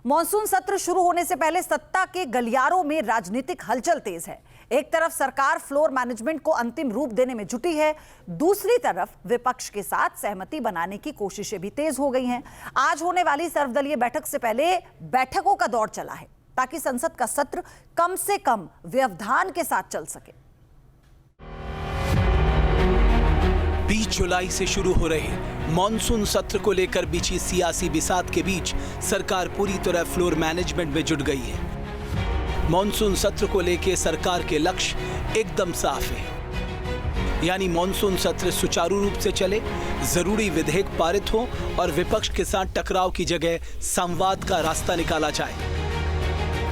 Monsoon सत्र शुरू होने से पहले सत्ता के गलियारों में राजनीतिक हलचल तेज है। एक तरफ सरकार फ्लोर मैनेजमेंट को अंतिम रूप देने में जुटी है, दूसरी तरफ विपक्ष के साथ सहमति बनाने की कोशिशें भी तेज हो गई हैं। आज होने वाली सर्वदलीय बैठक से पहले बैठकों का दौर चला है ताकि संसद का सत्र कम से कम व्यवधान के साथ चल सके। 20 जुलाई से शुरू हो रहे मॉनसून सत्र को लेकर बिछी सियासी बिसात के बीच सरकार पूरी तरह फ्लोर मैनेजमेंट में जुट गई है। मॉनसून सत्र को लेकर सरकार के लक्ष्य एकदम साफ है, यानी मॉनसून सत्र सुचारू रूप से चले, जरूरी विधेयक पारित हो और विपक्ष के साथ टकराव की जगह संवाद का रास्ता निकाला जाए।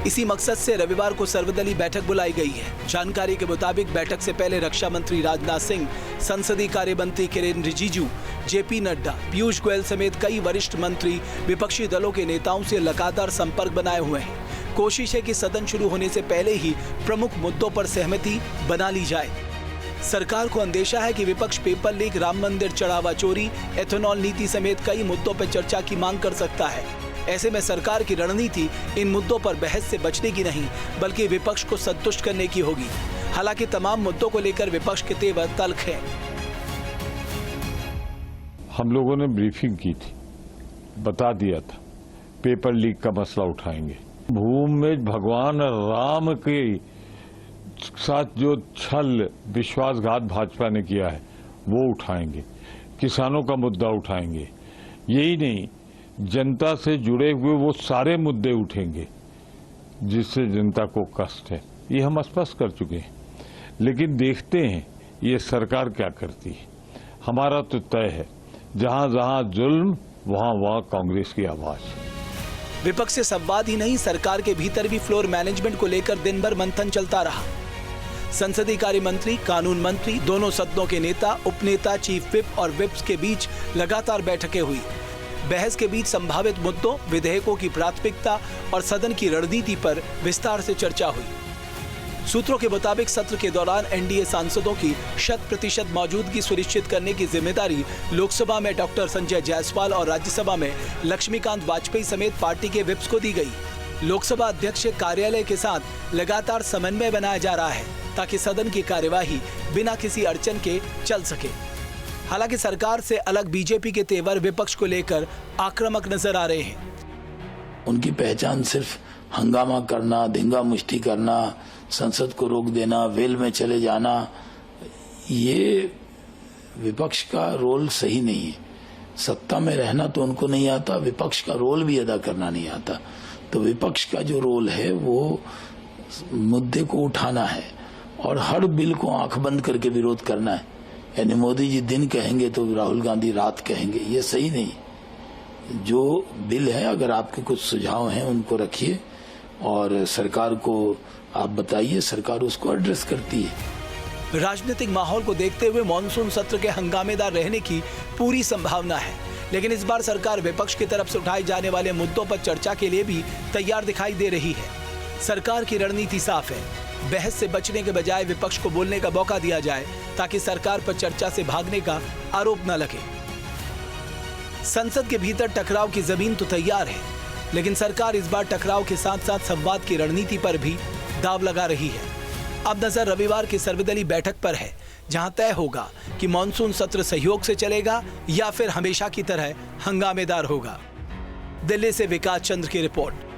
इसी मकसद से रविवार को सर्वदलीय बैठक बुलाई गई है। जानकारी के मुताबिक बैठक से पहले रक्षा मंत्री राजनाथ सिंह, संसदीय कार्य मंत्री किरेन रिजिजू, जेपी नड्डा, पीयूष गोयल समेत कई वरिष्ठ मंत्री विपक्षी दलों के नेताओं से लगातार संपर्क बनाए हुए हैं। कोशिश है कि सदन शुरू होने से पहले ही प्रमुख मुद्दों पर सहमति बना ली जाए। सरकार को अंदेशा है कि विपक्ष पेपर लीक, राम मंदिर चढ़ावा चोरी, एथेनॉल नीति समेत कई मुद्दों पर चर्चा की मांग कर सकता है। ऐसे में सरकार की रणनीति इन मुद्दों पर बहस से बचने की नहीं, बल्कि विपक्ष को संतुष्ट करने की होगी। हालांकि तमाम मुद्दों को लेकर विपक्ष के तेवर तल्ख है। हम लोगों ने ब्रीफिंग की थी, बता दिया था पेपर लीक का मसला उठाएंगे। भूमि में भगवान राम के साथ जो छल विश्वासघात भाजपा ने किया है वो उठाएंगे। किसानों का मुद्दा उठाएंगे। यही नहीं, जनता से जुड़े हुए वो सारे मुद्दे उठेंगे जिससे जनता को कष्ट है। ये हम स्पष्ट कर चुके हैं, लेकिन देखते हैं ये सरकार क्या करती है। हमारा तो तय है, जहां जहां जुल्म वहां वहां कांग्रेस की आवाज। विपक्ष से संवाद ही नहीं, सरकार के भीतर भी फ्लोर मैनेजमेंट को लेकर दिन भर मंथन चलता रहा। संसदीय कार्य मंत्री, कानून मंत्री, दोनों सदनों के नेता, उपनेता, चीफ विप और विप्स के बीच लगातार बैठकें हुई। बहस के बीच संभावित मुद्दों, विधेयकों की प्राथमिकता और सदन की रणनीति पर विस्तार से चर्चा हुई। सूत्रों के मुताबिक सत्र के दौरान एनडीए सांसदों की 100% मौजूदगी सुनिश्चित करने की जिम्मेदारी लोकसभा में डॉक्टर संजय जायसवाल और राज्यसभा में लक्ष्मीकांत वाजपेयी समेत पार्टी के विप्स को दी गई। लोकसभा अध्यक्ष कार्यालय के साथ लगातार समन्वय बनाया जा रहा है ताकि सदन की कार्यवाही बिना किसी अड़चन के चल सके। हालांकि सरकार से अलग बीजेपी के तेवर विपक्ष को लेकर आक्रामक नजर आ रहे हैं। उनकी पहचान सिर्फ हंगामा करना, धींगा मुष्टि करना, संसद को रोक देना, वेल में चले जाना, ये विपक्ष का रोल सही नहीं है। सत्ता में रहना तो उनको नहीं आता, विपक्ष का रोल भी अदा करना नहीं आता। तो विपक्ष का जो रोल है वो मुद्दे को उठाना है और हर बिल को आंख बंद करके विरोध करना है। यानी मोदी जी दिन कहेंगे तो राहुल गांधी रात कहेंगे, ये सही नहीं। जो बिल है, अगर आपके कुछ सुझाव हैं उनको रखिए और सरकार को आप बताइए, सरकार उसको एड्रेस करती है। राजनीतिक माहौल को देखते हुए मॉनसून सत्र के हंगामेदार रहने की पूरी संभावना है, लेकिन इस बार सरकार विपक्ष की तरफ से उठाए जाने वाले मुद्दों पर चर्चा के लिए भी तैयार दिखाई दे रही है। सरकार की रणनीति साफ है, बहस से बचने के बजाय विपक्ष को बोलने का मौका दिया जाए ताकि सरकार पर चर्चा से भागने का आरोप न लगे। संसद के भीतर टकराव की जमीन तो तैयार है, लेकिन सरकार इस बार टकराव के साथ साथ संवाद की रणनीति पर भी दाव लगा रही है। अब नजर रविवार की सर्वदलीय बैठक पर है, जहां तय होगा कि मॉनसून सत्र सहयोग से चलेगा या फिर हमेशा की तरह हंगामेदार होगा। दिल्ली से विकास चंद्र की रिपोर्ट।